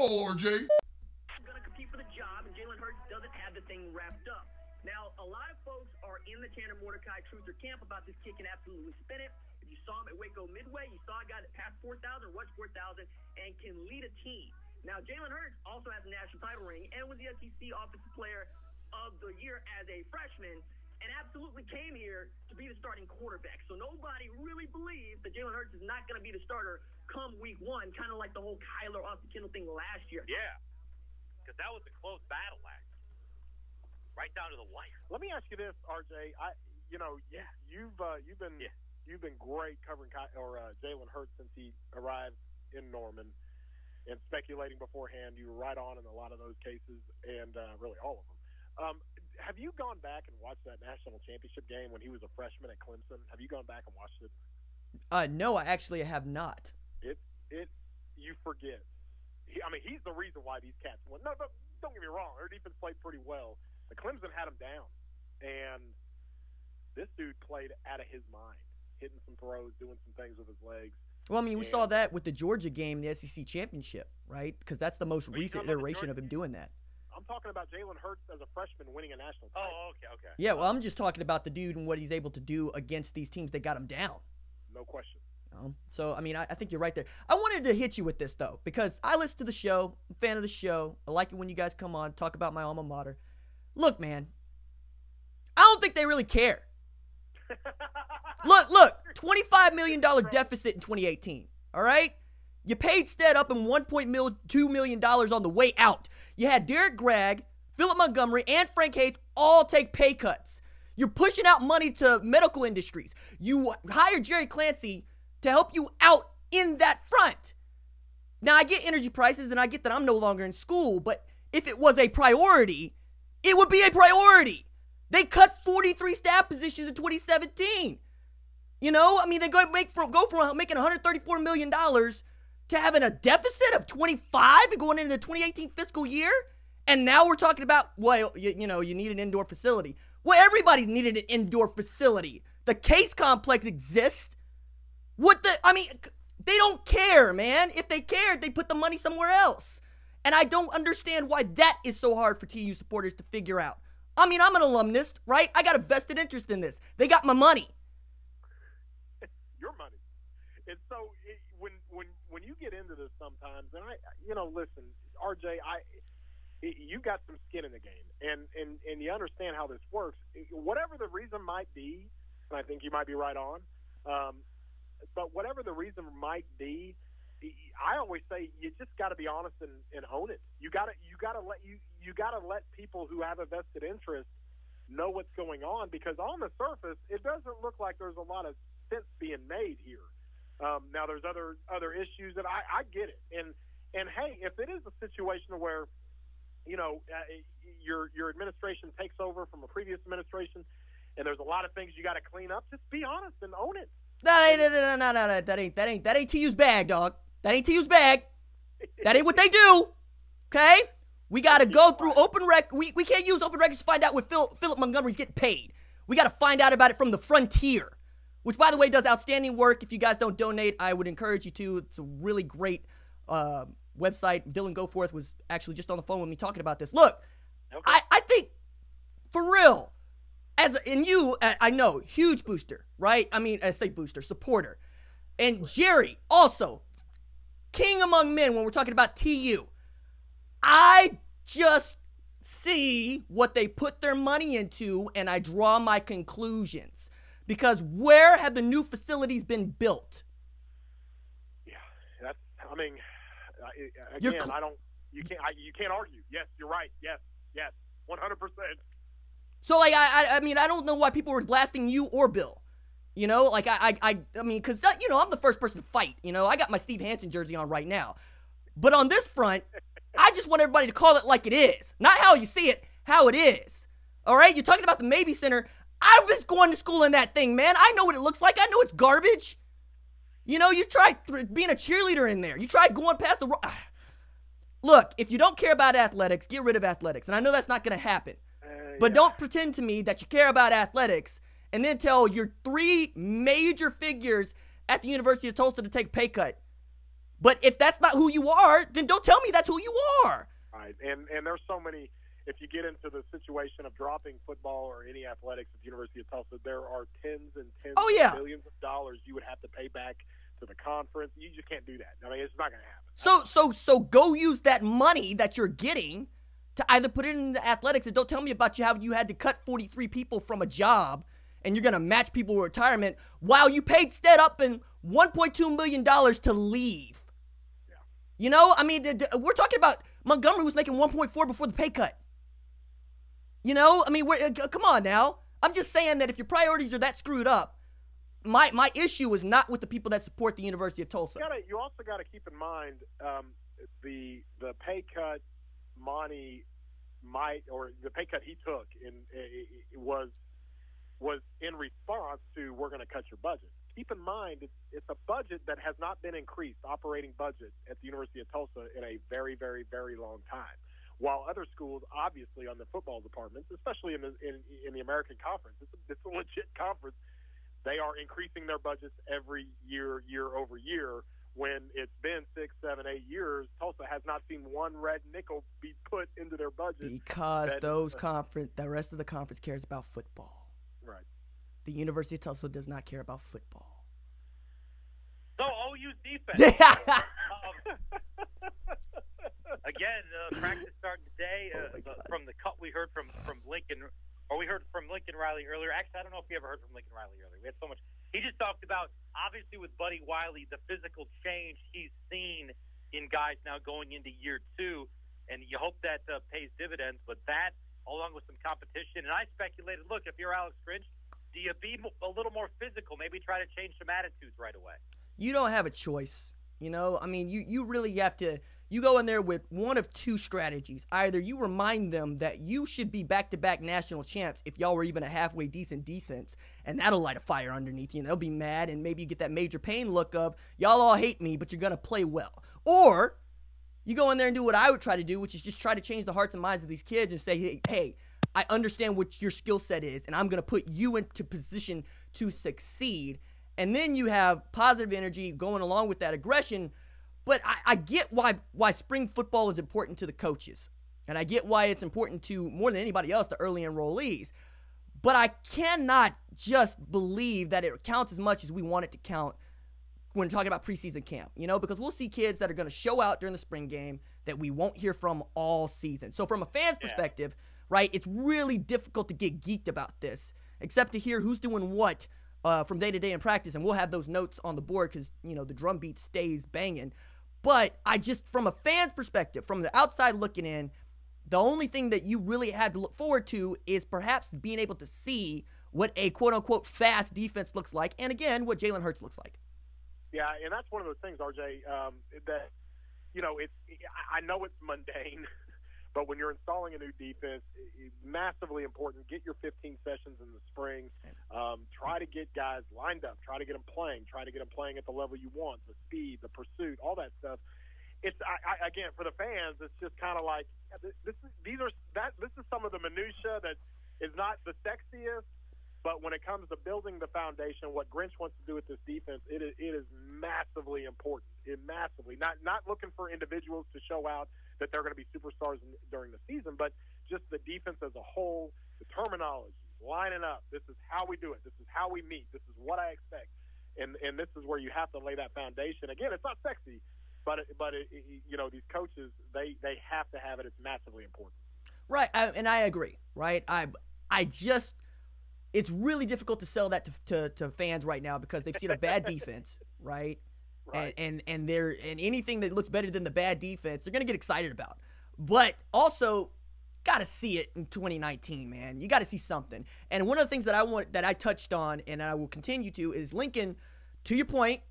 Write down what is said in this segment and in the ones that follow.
ball, RJ. Going to compete for the job, and Jalen Hurts doesn't have the thing wrapped up. Now, a lot of folks are in the Tanner Mordecai truther camp about this kick and absolutely spin it. If you saw him at Waco Midway, you saw a guy that passed 4,000, rushed 4,000, and can lead a team. Now, Jalen Hurts also has a national title ring and was the SEC Offensive Player of the Year as a freshman, and absolutely came here to be the starting quarterback. So nobody really believes that Jalen Hurts is not going to be the starter come week one, kind of like the whole Kyler Austin Kendall thing last year. Yeah, because that was a close battle last year, right down to the wire. Let me ask you this, RJ. You've been great covering Jalen Hurts since he arrived in Norman, and speculating beforehand. You were right on in a lot of those cases, and really all of them. Have you gone back and watched that national championship game when he was a freshman at Clemson? Have you gone back and watched it? No, I actually have not. You forget. He's the reason why these cats won. No, don't get me wrong. Their defense played pretty well. The Clemson had him down, and this dude played out of his mind, hitting some throws, doing some things with his legs. Well, we saw that with the Georgia game, the SEC championship, right? Because that's the most recent iteration of him doing that. I'm talking about Jalen Hurts as a freshman winning a national title. Oh, okay. Yeah, well, I'm just talking about the dude and what he's able to do against these teams that got him down. No question. So, I think you're right there. I wanted to hit you with this, though, because I listen to the show. I'm a fan of the show. I like it when you guys come on, talk about my alma mater. Look, man, I don't think they really care. Look, $25 million deficit in 2018, all right? You paid Stead up in $1.2 million on the way out. You had Derek Gregg, Philip Montgomery, and Frank Haith all take pay cuts. You're pushing out money to medical industries. You hired Jerry Clancy to help you out in that front. Now, I get energy prices, and I get that I'm no longer in school, but if it was a priority, it would be a priority. They cut 43 staff positions in 2017. They go from making $134 million to having a deficit of 25 and going into the 2018 fiscal year. And now we're talking about, well, you need an indoor facility. Well, everybody's needed an indoor facility. The Case Complex exists. They don't care, man. If they cared, they put the money somewhere else. And I don't understand why that is so hard for TU supporters to figure out. I'm an alumnus, right? I got a vested interest in this. They got my money. Your money. And so when you get into this sometimes, and listen, RJ, you got some skin in the game, and you understand how this works. Whatever the reason might be, and I think you might be right on, but whatever the reason might be, I always say you just got to be honest and own it. You got to let people who have a vested interest know what's going on, because on the surface it doesn't look like there's a lot of sense being made here. Now there's other issues that I get it, and hey, if it is a situation where your administration takes over from a previous administration and there's a lot of things you got to clean up, just be honest and own it. No. That ain't TU's bag, dog. That ain't TU's bag. That ain't what they do. Okay? We got to go through open rec. We can't use open records to find out what Philip Montgomery's getting paid. We got to find out about it from the Frontier, which, by the way, does outstanding work. If you guys don't donate, I would encourage you to. It's a really great website. Dylan Goforth was actually just on the phone with me talking about this. Look, okay. I think, for real, I know, huge booster, right? I say booster, supporter. And Jerry, also, king among men when we're talking about TU. I just see what they put their money into, and I draw my conclusions. Because where have the new facilities been built? Yeah, you can't argue. Yes, you're right. Yes, 100%. So, I don't know why people were blasting you or Bill. Because, I'm the first person to fight. I got my Steve Hansen jersey on right now. But on this front, I just want everybody to call it like it is. Not how you see it, how it is. All right? You're talking about the Mabee Center. I was going to school in that thing, man. I know what it looks like. I know it's garbage. You tried being a cheerleader in there. You tried going past the... Look, if you don't care about athletics, get rid of athletics. And I know that's not going to happen. But don't pretend to me that you care about athletics and then tell your three major figures at the University of Tulsa to take pay cut. But if that's not who you are, then don't tell me that's who you are. Right. And there's so many. If you get into the situation of dropping football or any athletics at the University of Tulsa, there are tens and tens of millions of dollars you would have to pay back to the conference. You just can't do that. I mean, it's not going to happen. So go use that money that you're getting to either put it into athletics, and don't tell me about how you had to cut 43 people from a job and you're going to match people with retirement while you paid Stead up in $1.2 million to leave. Yeah. You know, I mean, we're talking about Montgomery was making 1.4 before the pay cut. You know, I mean, come on now. I'm just saying that if your priorities are that screwed up, my issue is not with the people that support the University of Tulsa. You also got to keep in mind the pay cut Monty or the pay cut he took was in response to, we're going to cut your budget. Keep in mind it's a budget that has not been increased, operating budget at the University of Tulsa in a very, very, very long time. While other schools, obviously, on the football departments, especially in the American Conference, it's a legit conference. They are increasing their budgets every year over year. When it's been 6, 7, 8 years, Tulsa has not seen one red nickel be put into their budget because the rest of the conference cares about football. Right. The University of Tulsa does not care about football. So OU's defense. Again, practice starting today. From the cut we heard from Lincoln, or we heard from Lincoln Riley earlier. Actually, I don't know if we ever heard from Lincoln Riley earlier. We had so much. He just talked about, obviously, with Buddy Wiley, the physical change he's seen in guys now going into year 2, and you hope that pays dividends. But that, along with some competition, and I speculated, look, if you're Alex Grinch, do you be a little more physical? Maybe try to change some attitudes right away. You don't have a choice. You know, I mean, you really have to. You go in there with one of two strategies. Either you remind them that you should be back-to-back national champs if y'all were even a halfway decent defense, and that'll light a fire underneath you, and they'll be mad, and maybe you get that Major Payne look of, y'all all hate me, but you're going to play well. Or you go in there and do what I would try to do, which is just try to change the hearts and minds of these kids and say, hey, I understand what your skill set is, and I'm going to put you into position to succeed. And then you have positive energy going along with that aggression. But I get why spring football is important to the coaches. And I get why it's important to, more than anybody else, the early enrollees. But I cannot just believe that it counts as much as we want it to count when talking about preseason camp. You know, because we'll see kids that are going to show out during the spring game that we won't hear from all season. So from a fan's perspective, right, it's really difficult to get geeked about this, except to hear who's doing what from day to day in practice. And we'll have those notes on the board because, you know, the drum beat stays banging. But I just, from a fan's perspective, from the outside looking in, the only thing that you really had to look forward to is perhaps being able to see what a quote-unquote fast defense looks like, and again, what Jalen Hurts looks like. Yeah, and that's one of those things, RJ, that, you know, I know it's mundane, but when you're installing a new defense, it's massively important. Get your 15 sessions in the spring. Try to get guys lined up. Try to get them playing. Try to get them playing at the level you want, the speed, the pursuit, all that stuff. It's again, for the fans, it's just kind of like this is some of the minutia that is not the sexiest, but when it comes to building the foundation, what Grinch wants to do with this defense, it is massively important. Not looking for individuals to show out that they're going to be superstars during the season, but just the defense as a whole, the terminology, lining up. This is how we do it. This is how we meet. This is what I expect, and this is where you have to lay that foundation. Again, it's not sexy, but you know, these coaches, they have to have it. It's massively important. Right, and I agree. Right, I just. It's really difficult to sell that to fans right now because they've seen a bad defense, right? Right. And anything that looks better than the bad defense, they're gonna get excited about. But also, gotta see it in 2019, man. You gotta see something. And one of the things that I touched on, and I will continue to, is Lincoln, to your point,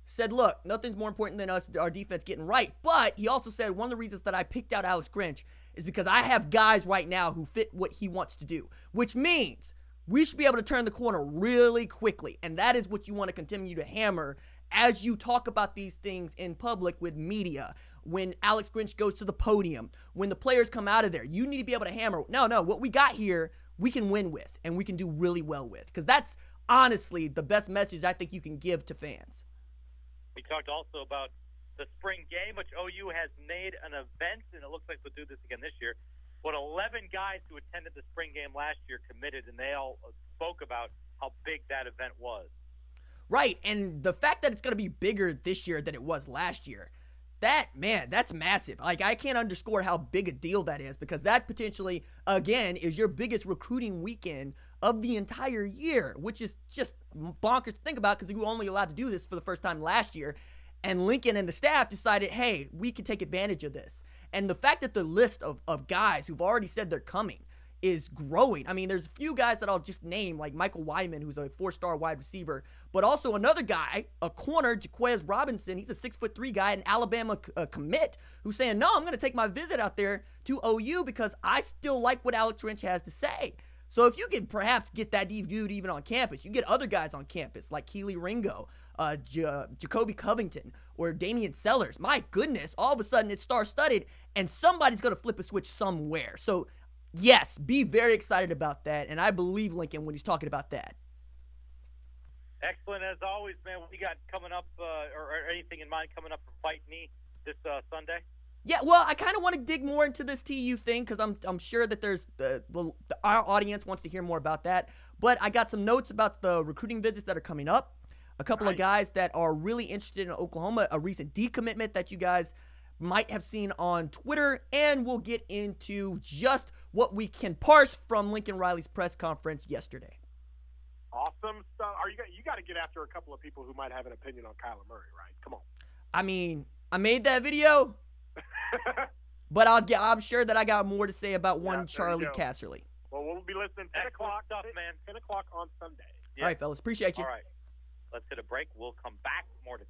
said, look, nothing's more important than our defense getting right. But he also said one of the reasons that I picked out Alex Grinch is because I have guys right now who fit what he wants to do, which means we should be able to turn the corner really quickly, and that is what you want to continue to hammer as you talk about these things in public with media. When Alex Grinch goes to the podium, when the players come out of there, you need to be able to hammer, no, what we got here, we can win with, and we can do really well with, because that's honestly the best message I think you can give to fans. We talked also about the spring game, which OU has made an event, and it looks like they'll do this again this year. But 11 guys who attended the spring game last year committed, and they all spoke about how big that event was. Right, and the fact that it's going to be bigger this year than it was last year, that's massive. Like, I can't underscore how big a deal that is, because that potentially, again, is your biggest recruiting weekend of the entire year, which is just bonkers to think about, because we were only allowed to do this for the first time last year. And Lincoln and the staff decided, hey, we can take advantage of this. And the fact that the list of guys who've already said they're coming is growing. I mean, there's a few guys that I'll just name, like Michael Wyman, who's a 4-star wide receiver, but also another guy, a corner, Jaquez Robinson. He's a 6'3" guy, an Alabama commit, who's saying, no, I'm going to take my visit out there to OU because I still like what Alex Grinch has to say. So if you can perhaps get that dude even on campus, you get other guys on campus like Keely Ringo, Jacoby Covington, or Damian Sellers. My goodness, all of a sudden it's star-studded, and somebody's going to flip a switch somewhere. So, yes, be very excited about that, and I believe Lincoln when he's talking about that. Excellent as always, man. What you got coming up, or anything in mind coming up for Fight Me this Sunday? Yeah, well, I kind of want to dig more into this TU thing because I'm sure that there's our audience wants to hear more about that. But I got some notes about the recruiting visits that are coming up. A couple of guys that are really interested in Oklahoma, a recent decommitment that you guys might have seen on Twitter, and we'll get into just what we can parse from Lincoln Riley's press conference yesterday. Awesome stuff. You got to get after a couple of people who might have an opinion on Kyler Murray, right? Come on. I mean, I made that video, but I'm sure that I got more to say about one Charlie Casserly. Well, we'll be listening 10 o'clock man. 10 o'clock on Sunday. Yeah. All right, fellas. Appreciate you. All right. Let's hit a break. We'll come back. More to